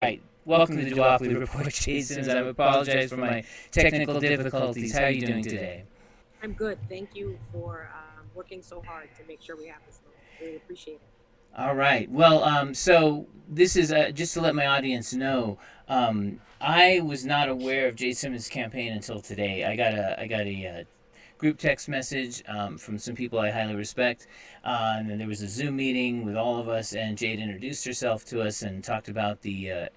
Right. Welcome to the Duopoly Report, Jade Simmons. I apologize for my technical difficulties. How are you doing today? I'm good. Thank you for working so hard to make sure we have this moment. Really appreciate it. All right. Well, so this is just to let my audience know. I was not aware of Jade Simmons' campaign until today. I got a group text message from some people I highly respect, and then there was a Zoom meeting with all of us, and Jade introduced herself to us and talked about the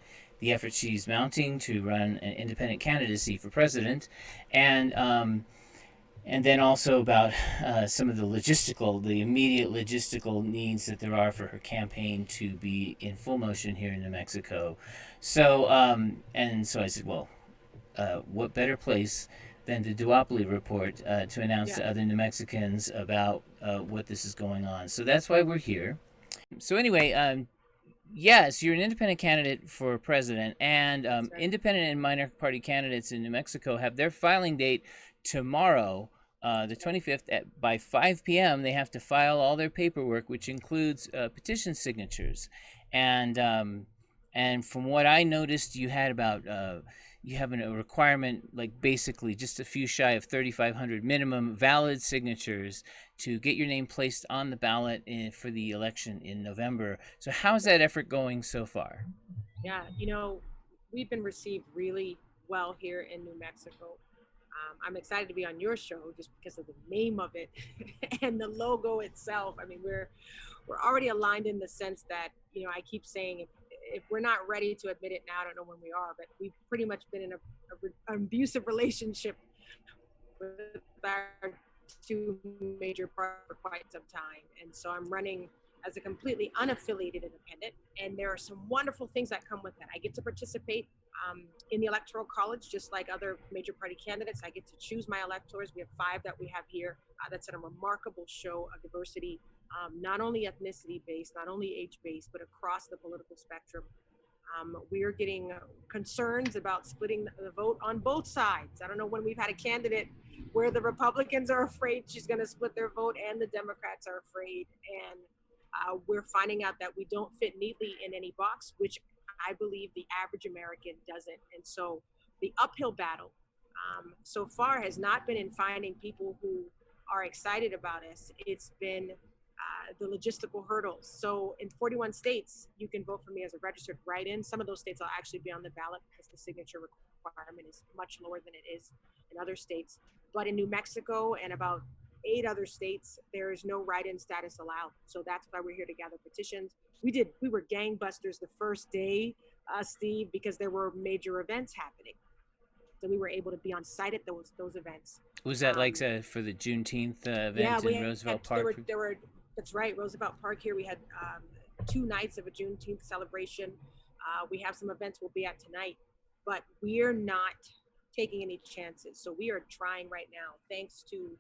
effort she's mounting to run an independent candidacy for president, and and then also about some of the immediate logistical needs that there are for her campaign to be in full motion here in New Mexico. So I said, well, what better place than the Duopoly report to announce Yeah. to other New Mexicans about what this is going on. So that's why we're here. So anyway, yes, you're an independent candidate for president, and That's right. independent and minor party candidates in New Mexico have their filing date tomorrow, the 25th, by 5 p.m. They have to file all their paperwork, which includes petition signatures, and from what I noticed, you have a requirement, like basically just a few shy of 3,500 minimum valid signatures to get your name placed on the ballot for the election in November. So how's that effort going so far? Yeah. We've been received really well here in New Mexico. I'm excited to be on your show just because of the name of it and the logo itself. I mean, we're already aligned in the sense that I keep saying if we're not ready to admit it now, I don't know when we are, but we've pretty much been in an abusive relationship with our two major partners for quite some time. And so I'm running as a completely unaffiliated independent. And there are some wonderful things that come with that. I get to participate in the electoral college, just like other major party candidates. I get to choose my electors. We have 5 that we have here. That's a remarkable show of diversity, not only ethnicity based, not only age based, but across the political spectrum. We are getting concerns about splitting the vote on both sides. I don't know when we've had a candidate where the Republicans are afraid she's going to split their vote and the Democrats are afraid. And we're finding out that we don't fit neatly in any box, which I believe the average American doesn't. And so the uphill battle so far has not been in finding people who are excited about us. It's been the logistical hurdles. So in 41 states, you can vote for me as a registered write-in. Some of those states I'll actually be on the ballot because the signature requirement is much lower than it is in other states. But in New Mexico and about 8 other states, there is no write-in status allowed. So that's why we're here to gather petitions. We were gangbusters the first day, Steve, because there were major events happening. So we were able to be on site at those events. Was that like for the Juneteenth Yeah, event we in had Roosevelt there Park? were there were that's right, Roosevelt Park here. We had 2 nights of a Juneteenth celebration. We have some events we'll be at tonight, but we're not taking any chances. So we are trying right now, thanks to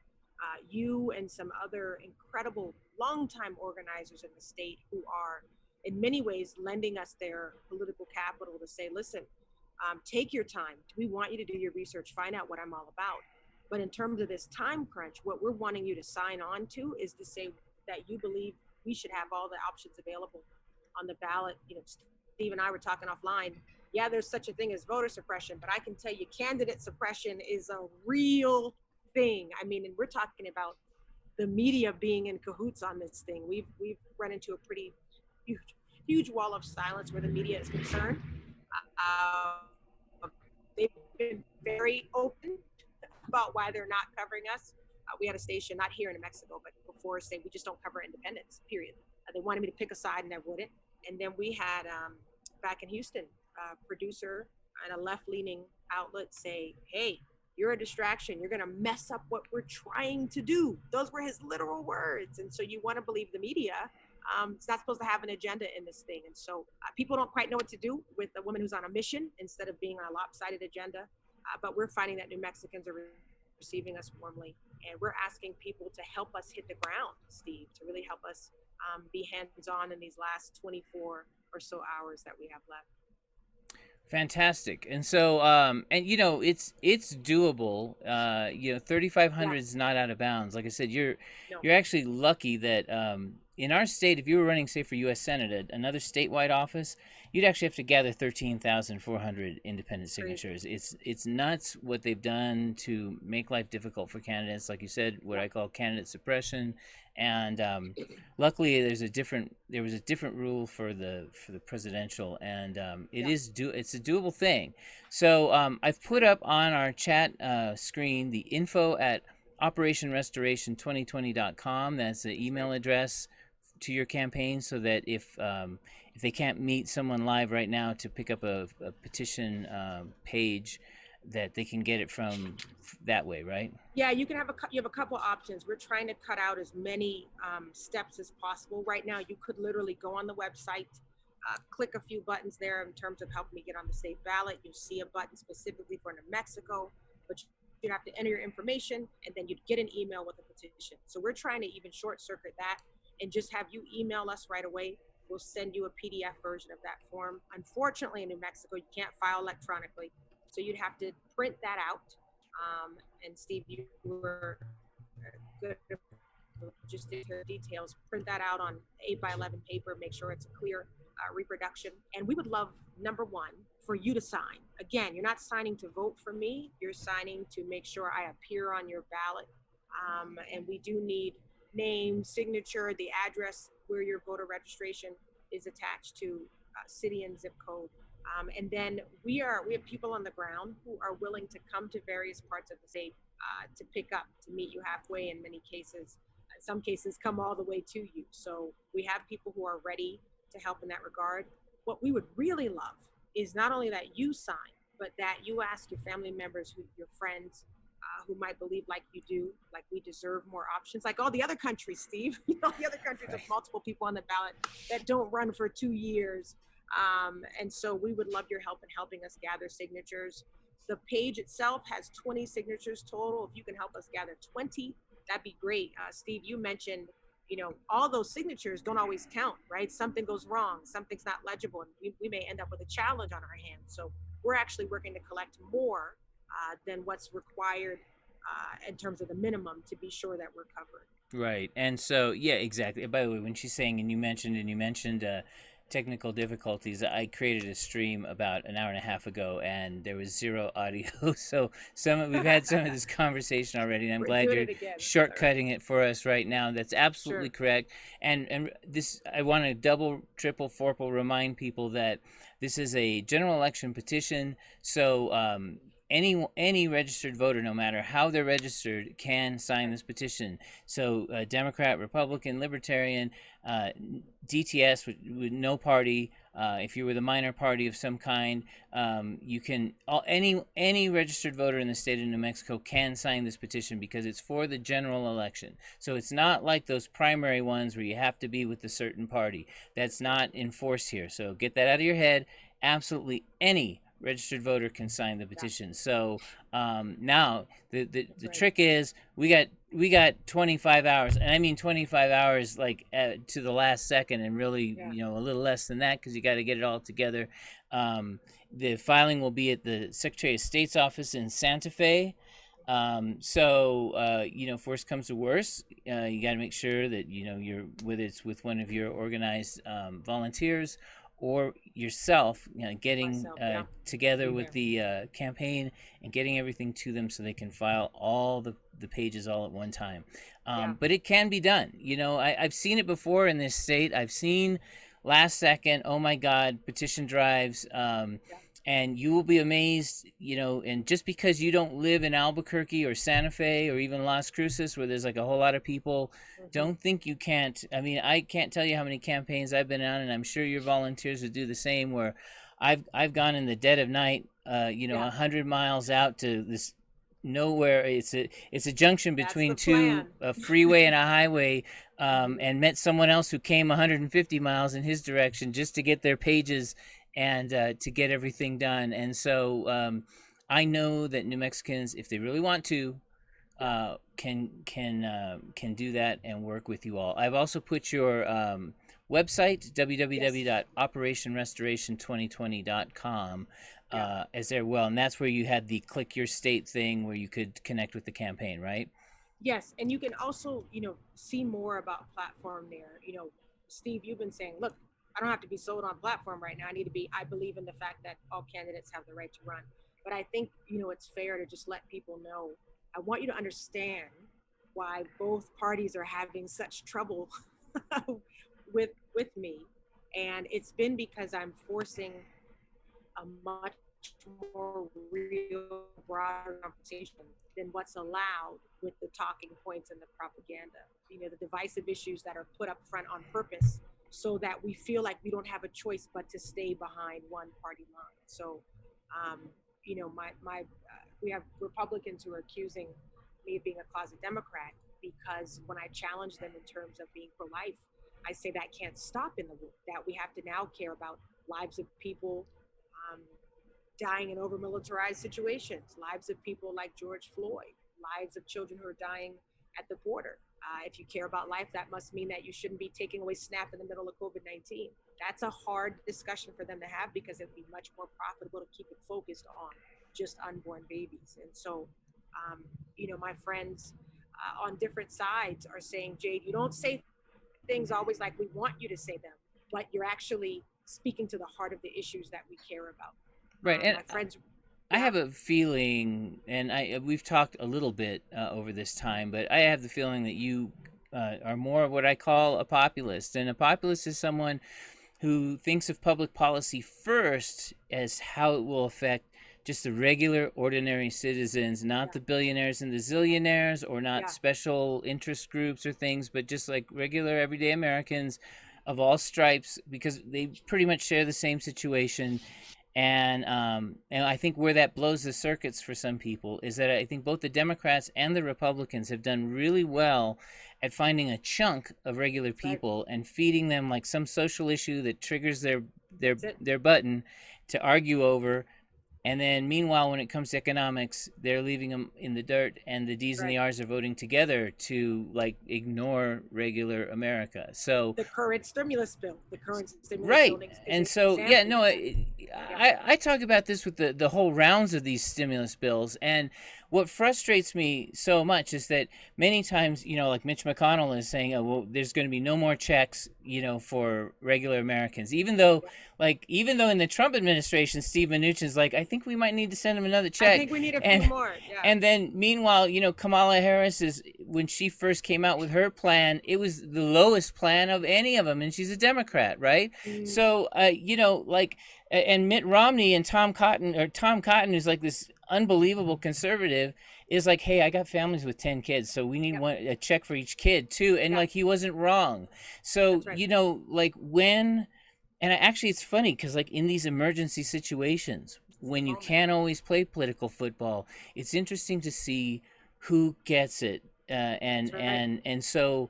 you and some other incredible longtime organizers in the state who are in many ways lending us their political capital to say, listen, take your time. We want you to do your research, find out what I'm all about. But in terms of this time crunch, what we're wanting you to sign on to is to say that you believe we should have all the options available on the ballot. Steve and I were talking offline. Yeah, there's such a thing as voter suppression, but I can tell you candidate suppression is a real thing. I mean, and we're talking about the media being in cahoots on this thing. We've run into a pretty huge wall of silence where the media is concerned. They've been very open about why they're not covering us. We had a station, not here in New Mexico, but before, say we just don't cover independents, period. They wanted me to pick a side and I wouldn't. And then we had back in Houston, a producer and a left-leaning outlet say, hey, you're a distraction. You're going to mess up what we're trying to do. Those were his literal words. And so you want to believe the media. It's not supposed to have an agenda in this thing. And so people don't quite know what to do with a woman who's on a mission instead of being on a lopsided agenda. But we're finding that New Mexicans are receiving us warmly. And we're asking people to help us hit the ground, Steve, to really help us be hands-on in these last 24 or so hours that we have left. Fantastic. And so and it's doable. 3,500 Yeah, is not out of bounds. Like I said, no, you're actually lucky that in our state, if you were running, say, for U.S. Senate, another statewide office, you'd actually have to gather 13,400 independent It's crazy. signatures. It's nuts what they've done to make life difficult for candidates. Like you said, what Yeah. I call candidate suppression, and luckily there was a different rule for the presidential, and Yeah. it's a doable thing. So I've That's put great. up on our chat screen the info at operationrestoration2020.com. That's the That's email great. address to your campaign, so that if they can't meet someone live right now to pick up a petition page, that they can get it from that way, right? Yeah, you can have you have a couple options. We're trying to cut out as many steps as possible. Right now, you could literally go on the website, click a few buttons there in terms of help me get on the state ballot. You see a button specifically for New Mexico, but you'd have to enter your information and then you'd get an email with a petition. So we're trying to even short circuit that and just have you email us right away. We'll send you a PDF version of that form. Unfortunately, in New Mexico, you can't file electronically, so you'd have to print that out. And Steve, you were good just details. Print that out on 8x11 paper. Make sure it's a clear reproduction. And we would love, number one, for you to sign. Again, you're not signing to vote for me. You're signing to make sure I appear on your ballot. And we do need name, signature, the address where your voter registration is attached to, city and zip code. And then we have people on the ground who are willing to come to various parts of the state to pick up, to meet you halfway in many cases. In some cases, come all the way to you. So we have people who are ready to help in that regard. What we would really love is not only that you sign, but that you ask your family members, your friends, who might believe like you do, like we deserve more options, like all the other countries, Steve. All the other countries have Right. multiple people on the ballot that don't run for 2 years. And so we would love your help in helping us gather signatures. The page itself has 20 signatures total. If you can help us gather 20, that'd be great. Steve, you mentioned, all those signatures don't always count, right? Something goes wrong, something's not legible, and we may end up with a challenge on our hands. So we're actually working to collect more than what's required in terms of the minimum to be sure that we're covered. Right. And so, yeah, exactly. By the way, when she's saying, and you mentioned technical difficulties, I created a stream about an hour and a half ago, and there was zero audio. So we've had some of this conversation already, and I'm We're glad doing you're it again. That's all right. shortcutting it for us right now. That's absolutely Sure. correct. And this, I want to double, triple, fourple remind people that this is a general election petition. So any registered voter, no matter how they're registered, can sign this petition. So Democrat, Republican, Libertarian, uh, DTS with no party. If you were the minor party of some kind, you can any registered voter in the state of New Mexico can sign this petition because it's for the general election. So it's not like those primary ones where you have to be with a certain party. That's not enforced here. So get that out of your head. Absolutely any registered voter can sign the Yeah, petition. So now that's the right. trick is we got 25 hours, and I mean 25 hours like to the last second, and really Yeah. a little less than that because you got to get it all together. The filing will be at the Secretary of State's office in Santa Fe. So if worst comes to worst, you got to make sure that you're whether it's with one of your organized volunteers or yourself, getting Myself, yeah. together Be with there. the campaign and getting everything to them so they can file all the pages all at one time. Yeah. But it can be done. I've seen it before in this state. I've seen last second, oh my God, petition drives. Yeah. And you will be amazed, and just because you don't live in Albuquerque or Santa Fe or even Las Cruces where there's like a whole lot of people, Mm-hmm. don't think you can't. I mean, I can't tell you how many campaigns I've been on, and I'm sure your volunteers would do the same, where I've gone in the dead of night, Yeah. 100 miles out to this nowhere. It's a junction That's the between two, plan. a freeway and a highway, Mm-hmm. and met someone else who came 150 miles in his direction just to get their pages and to get everything done. And so I know that New Mexicans, if they really want to, Yeah. can do that and work with you all. I've also put your website, Yes. www.operationrestoration2020.com, Yeah. as there. Well, and that's where you had the click your state thing where you could connect with the campaign, right? Yes, and you can also, see more about platform there. Steve, you've been saying, look, I don't have to be sold on platform right now. I believe in the fact that all candidates have the right to run. But I think, it's fair to just let people know. I want you to understand why both parties are having such trouble with me. And it's been because I'm forcing a much more real, broader conversation than what's allowed with the talking points and the propaganda. The divisive issues that are put up front on purpose so that we feel like we don't have a choice but to stay behind one party line. So, um, we have Republicans who are accusing me of being a closet Democrat because when I challenge them in terms of being pro-life, I say that can't stop in the world. That we have to now care about lives of people um, dying in over militarized situations, lives of people like George Floyd, lives of children who are dying at the border. If you care about life, that must mean that you shouldn't be taking away SNAP in the middle of COVID-19. That's a hard discussion for them to have because it would be much more profitable to keep it focused on just unborn babies. And so, my friends on different sides are saying, Jade, you don't say things always like we want you to say them, but you're actually speaking to the heart of the issues that we care about. Right. And My friends, I yeah, have a feeling, and we've talked a little bit over this time, but I have the feeling that you are more of what I call a populist, and a populist is someone who thinks of public policy first as how it will affect just the regular, ordinary citizens, not yeah, the billionaires and the zillionaires, or not yeah, special interest groups or things, but just like regular, everyday Americans of all stripes, because they pretty much share the same situation. And I think where that blows the circuits for some people is that I think both the Democrats and the Republicans have done really well at finding a chunk of regular that's right. people and feeding them like some social issue that triggers their That's it. their button to argue over. And then, meanwhile, when it comes to economics, they're leaving them in the dirt, and the That's D's and the right. R's are voting together to like ignore regular America. So, The current stimulus bill right. is And an so, yeah, example no, of that. Yeah, I talk about this with the whole rounds of these stimulus bills. And what frustrates me so much is that many times, like Mitch McConnell is saying, oh, well, there's going to be no more checks, for regular Americans. yeah. Even though in the Trump administration, Steve Mnuchin's like, I think we might need to send him another I check. think we need a few And more. Yeah, and then meanwhile, Kamala Harris is when she first came out with her plan, it was the lowest plan of any of them, and she's a Democrat, right? mm, So, like, and Mitt Romney and Tom Cotton, who's like this unbelievable conservative, is like, hey, I got families with 10 kids, so we need yeah, a check for each kid too, and yeah. like he wasn't wrong. So, That's right. like when and actually, it's funny because, like, in these emergency situations, It's the when you moment. can't always play political football, it's interesting to see who gets it. That's right. And so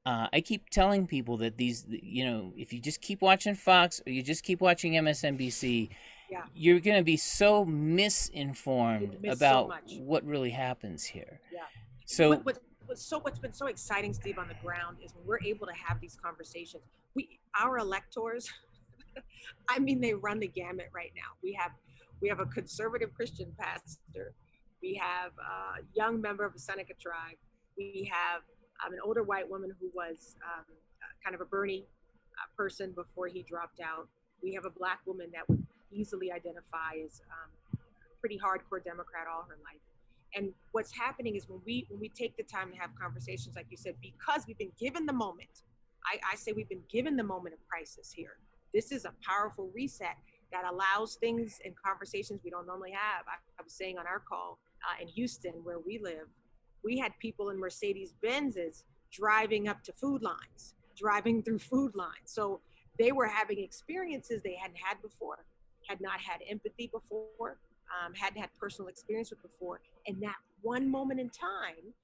I keep telling people that if you just keep watching Fox or you just keep watching MSNBC, Yeah, you're going to be so you misinformed miss so about much. what really happens here. Yeah. So, What's been so exciting, Steve, on the ground is when we're able to have these conversations. Our electors, I mean, they run the gamut right now. We have a conservative Christian pastor. We have a young member of the Seneca tribe. We have an older white woman who was kind of a Bernie person before he dropped out. We have a black woman that would easily identify as pretty hardcore Democrat all her life. And what's happening is when we take the time to have conversations, like you said, because we've been given the moment. I say we've been given the moment of crisis here. This is a powerful reset that allows things and conversations we don't normally have. I was saying on our call in Houston, where we live, we had people in Mercedes Benzes driving up to food lines, driving through food lines. So they were having experiences they hadn't had before, had not had empathy before, hadn't had personal experience with before. And that one moment in time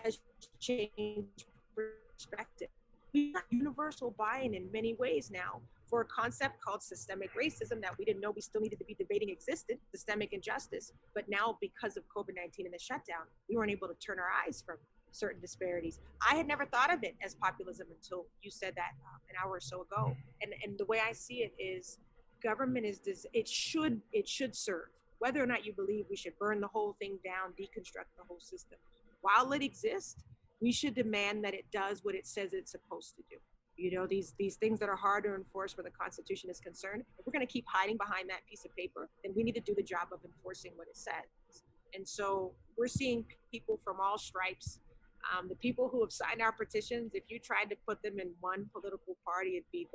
has changed perspective. We got universal buy-in in many ways now for a concept called systemic racism that we didn't know we still needed to be debating existed, systemic injustice. But now, because of COVID-19 and the shutdown, we weren't able to turn our eyes from certain disparities. I had never thought of it as populism until you said that an hour or so ago. And the way I see it is government it should serve, whether or not you believe we should burn the whole thing down, deconstruct the whole system. while it exists, we should demand that it does what it says it's supposed to do. These things that are hard to enforce where the Constitution is concerned, if we're going to keep hiding behind that piece of paper, then we need to do the job of enforcing what it says. And so we're seeing people from all stripes. The people who have signed our petitions, if you tried to put them in one political party, it'd be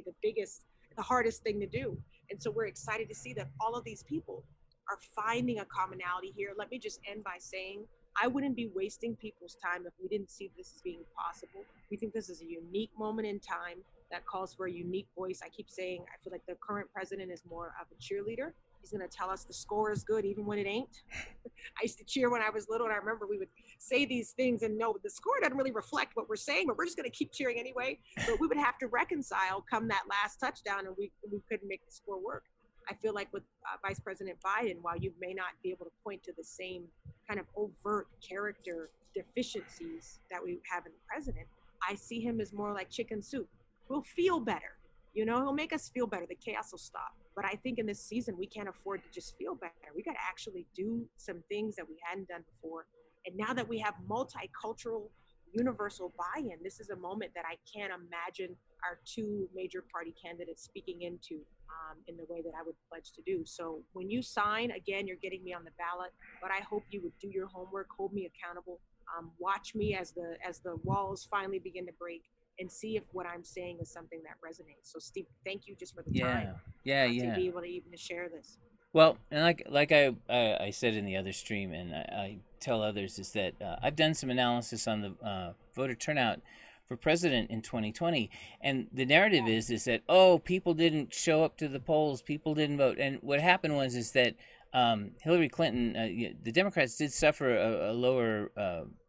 the biggest, the hardest thing to do. And so we're excited to see that all of these people are finding a commonality here. Let me just end by saying I wouldn't be wasting people's time if we didn't see this as being possible. We think this is a unique moment in time that calls for a unique voice. I keep saying I feel like the current president is more of a cheerleader. He's going to tell us the score is good even when it ain't. I used to cheer when I was little, and I remember we would say these things and no, the score doesn't really reflect what we're saying, but we're just going to keep cheering anyway. But we would have to reconcile come that last touchdown, and we couldn't make the score work. I feel like with Vice President Biden, while you may not be able to point to the same kind of overt character deficiencies that we have in the president, I see him as more like chicken soup. We'll feel better. He'll make us feel better. The chaos will stop. But I think in this season, we can't afford to just feel better. We got to actually do some things that we hadn't done before. And now that we have multicultural, universal buy-in, this is a moment that I can't imagine our two major party candidates speaking into in the way that I would pledge to do. So when you sign, again, you're getting me on the ballot, but I hope you would do your homework, hold me accountable, watch me as the walls finally begin to break, and see if what I'm saying is something that resonates. So Steve, thank you just for the time to be able to even share this. Well, and like I said in the other stream, and I tell others, is that I've done some analysis on the voter turnout for president in 2020, and the narrative is that people didn't show up to the polls, people didn't vote, and what happened is that Hillary Clinton, the Democrats did suffer a lower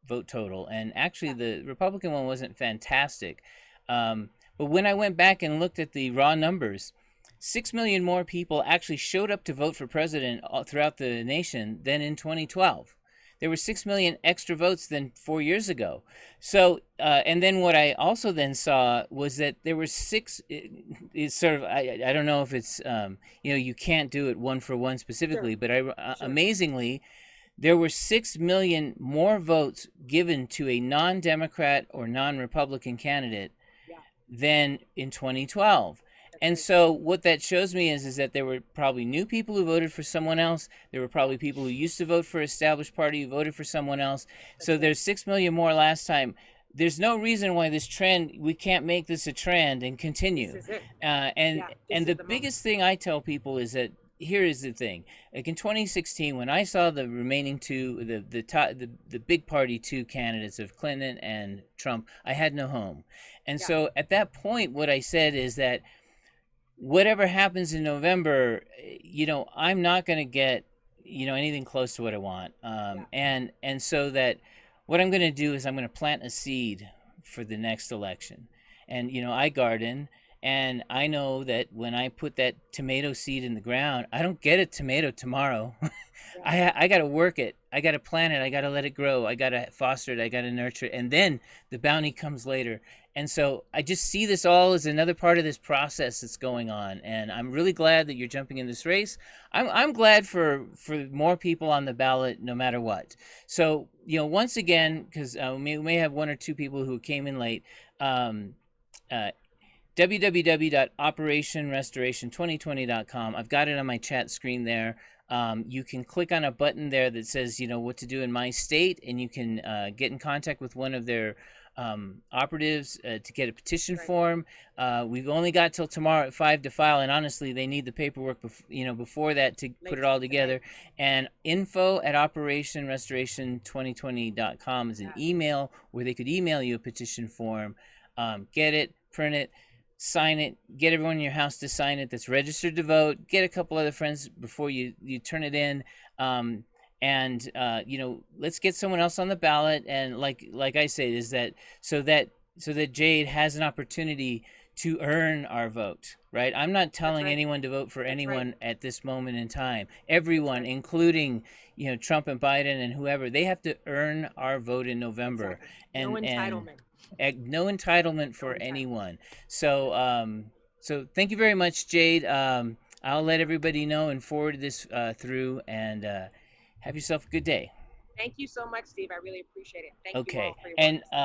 vote total, and actually the Republican one wasn't fantastic, but when I went back and looked at the raw numbers, 6 million more people actually showed up to vote for president throughout the nation than in 2012. There were 6 million extra votes than 4 years ago. So, and then what I also then saw was that there were it's sort of, I don't know if it's, you can't do it one for one specifically, sure. But amazingly, there were 6 million more votes given to a non-Democrat or non-Republican candidate than in 2012. And so what that shows me is that there were probably new people who voted for someone else. There were probably people who used to vote for an established party who voted for someone else. So there's 6 million more last time. There's no reason why this trend, we can't make this a trend and continue. This is it. And the biggest thing I tell people is that here is the thing. Like in 2016, when I saw the remaining two, the big party two candidates of Clinton and Trump, I had no home. And so at that point, what I said is that whatever happens in November, I'm not going to get, anything close to what I want. And so that what I'm going to do is I'm going to plant a seed for the next election. And, I garden, and I know that when I put that tomato seed in the ground, I don't get a tomato tomorrow. I got to work it. I got to plant it. I got to let it grow. I got to foster it. I got to nurture it. And then the bounty comes later. And so I just see this all as another part of this process that's going on. And I'm really glad that you're jumping in this race. I'm glad for more people on the ballot no matter what. So, once again, because we may have one or two people who came in late, www.operationrestoration2020.com. I've got it on my chat screen there. You can click on a button there that says, what to do in my state, and you can get in contact with one of their operatives to get a petition form. We've only got till tomorrow at 5 to file, and honestly, they need the paperwork before that to put it all together. And info@operationrestoration2020.com is an email where they could email you a petition form. Get it, print it, sign it, get everyone in your house to sign it that's registered to vote, get a couple other friends before you turn it in, and let's get someone else on the ballot. And like I say, is that so that Jade has an opportunity to earn our vote, right? I'm not telling anyone to vote for anyone at this moment in time. Everyone, including Trump and Biden and whoever, they have to earn our vote in November. And no entitlement. No entitlement for anyone. So so thank you very much, Jade. I'll let everybody know and forward this through, and have yourself a good day. Thank you so much, Steve. I really appreciate it. Thank you all Okay. for your work And as well.